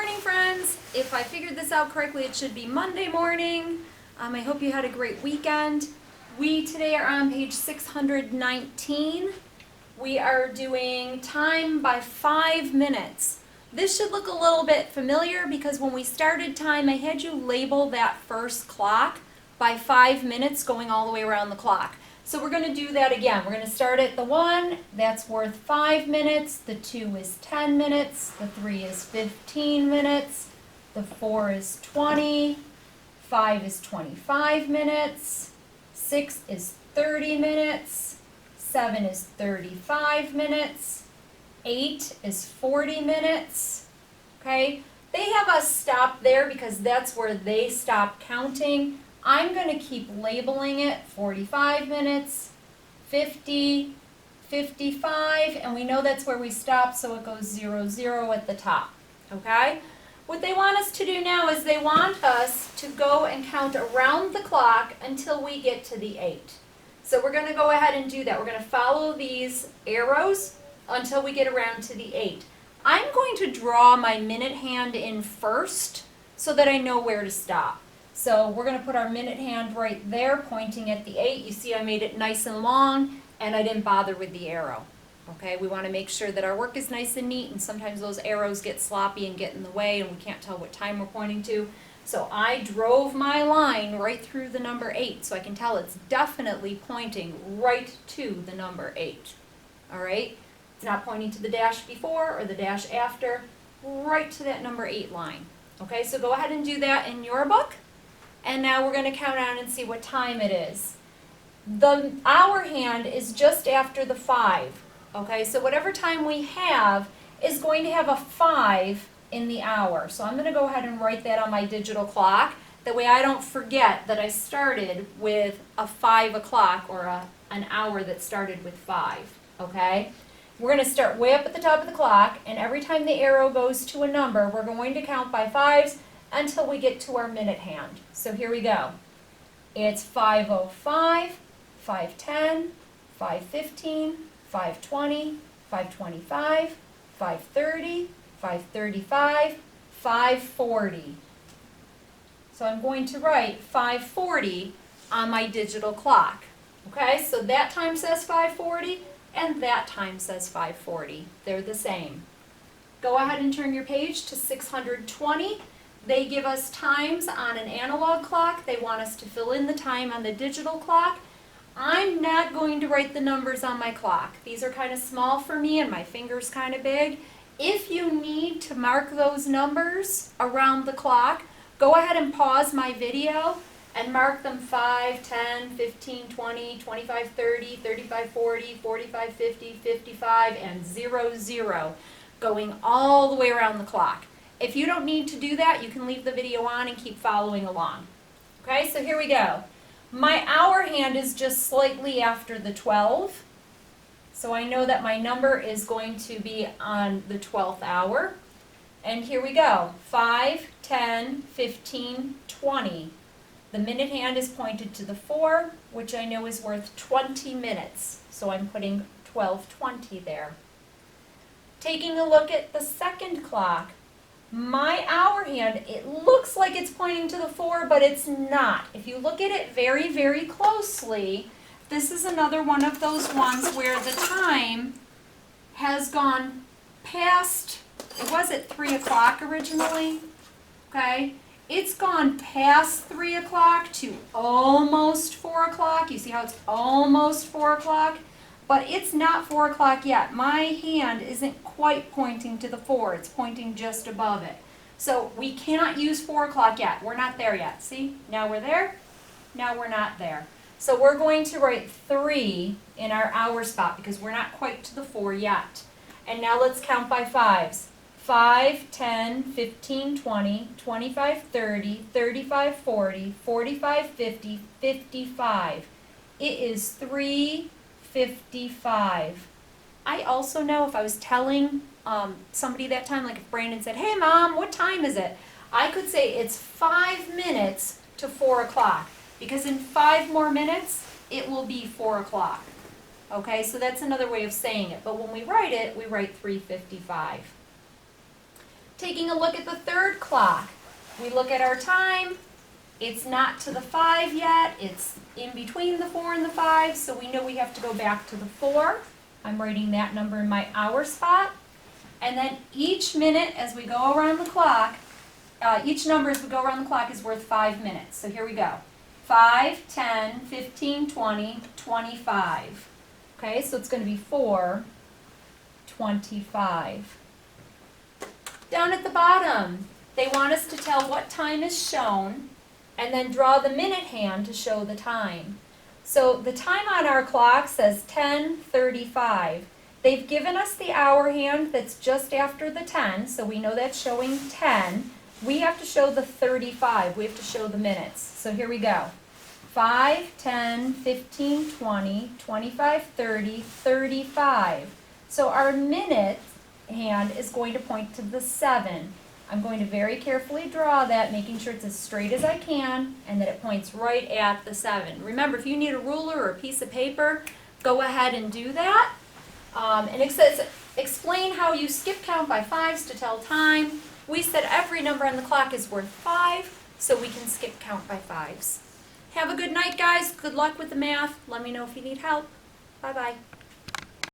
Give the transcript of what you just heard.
morning, friends. If I figured this out correctly, it should be Monday morning. I hope you had a great weekend. We today are on page 619. We are doing time by 5 minutes. This should look a little bit familiar because when we started time, I had you label that first clock by 5 minutes going all the way around the clock. So we're going to do that again. We're going to start at the 1, that's worth 5 minutes, the 2 is 10 minutes, the 3 is 15 minutes, the 4 is 20, 5 is 25 minutes, 6 is 30 minutes, 7 is 35 minutes, 8 is 40 minutes, okay? They have us stop there because that's where they stop counting. I'm going to keep labeling it 45 minutes, 50, 55, and we know that's where we stop, so it goes 0, 0 at the top, okay? What they want us to do now is they want us to go and count around the clock until we get to the 8. So we're going to go ahead and do that. We're going to follow these arrows until we get around to the 8. I'm going to draw my minute hand in first so that I know where to stop. So we're going to put our minute hand right there pointing at the 8. You see I made it nice and long and I didn't bother with the arrow. Okay, we want to make sure that our work is nice and neat, and sometimes those arrows get sloppy and get in the way and we can't tell what time we're pointing to. So I drove my line right through the number 8 so I can tell it's definitely pointing right to the number 8. All right, it's not pointing to the dash before or the dash after, right to that number 8 line. Okay, so go ahead and do that in your book. And now we're going to count down and see what time it is. The hour hand is just after the 5. Okay, so whatever time we have is going to have a 5 in the hour. So I'm going to go ahead and write that on my digital clock. That way I don't forget that I started with a 5 o'clock or an hour that started with 5. Okay, we're going to start way up at the top of the clock, and every time the arrow goes to a number, we're going to count by 5s until we get to our minute hand. So here we go. It's 5:05, 5:10, 5:15, 5:20, 5:25, 5:30, 5:35, 5:40. So I'm going to write 5:40 on my digital clock. Okay, so that time says 5:40 and that time says 5:40. They're the same. Go ahead and turn your page to 620. They give us times on an analog clock. They want us to fill in the time on the digital clock. I'm not going to write the numbers on my clock. These are kind of small for me and my finger's kind of big. If you need to mark those numbers around the clock, go ahead and pause my video and mark them 5, 10, 15, 20, 25, 30, 35, 40, 45, 50, 55, and 0, 0, going all the way around the clock. If you don't need to do that, you can leave the video on and keep following along. Okay, so here we go. My hour hand is just slightly after the 12. So I know that my number is going to be on the 12th hour. And here we go. 5, 10, 15, 20. The minute hand is pointed to the 4, which I know is worth 20 minutes. So I'm putting 12:20 there. Taking a look at the second clock. My hour hand, it looks like it's pointing to the 4, but it's not. If you look at it very, very closely, this is another one of those ones where the time has gone past, it was at 3 o'clock originally, okay? It's gone past 3 o'clock to almost 4 o'clock. You see how it's almost 4 o'clock? But it's not 4 o'clock yet. My hand isn't quite pointing to the 4. It's pointing just above it. So we cannot use 4 o'clock yet. We're not there yet. See? Now we're there. Now we're not there. So we're going to write 3 in our hour spot because we're not quite to the 4 yet. And now let's count by 5s. 5, 10, 15, 20, 25, 30, 35, 40, 45, 50, 55. It is 3:55. I also know if I was telling somebody that time, like if Brandon said, "Hey Mom, what time is it?" I could say it's 5 minutes to 4 o'clock because in 5 more minutes it will be 4 o'clock. Okay, so that's another way of saying it. But when we write it, we write 3:55. Taking a look at the third clock, we look at our time. It's not to the 5 yet, it's in between the 4 and the 5, so we know we have to go back to the 4. I'm writing that number in my hour spot. And then each minute as we go around the clock, each number as we go around the clock is worth 5 minutes. So here we go. 5, 10, 15, 20, 25. Okay, so it's going to be 4:25. Down at the bottom, they want us to tell what time is shown and then draw the minute hand to show the time. So the time on our clock says 10:35. They've given us the hour hand that's just after the 10, so we know that's showing 10. We have to show the 35. We have to show the minutes. So here we go. 5, 10, 15, 20, 25, 30, 35. So our minute hand is going to point to the 7. I'm going to very carefully draw that, making sure it's as straight as I can and that it points right at the 7. Remember, if you need a ruler or a piece of paper, go ahead and do that. And it says, explain how you skip count by 5s to tell time. We said every number on the clock is worth 5, so we can skip count by 5s. Have a good night, guys. Good luck with the math. Let me know if you need help. Bye-bye.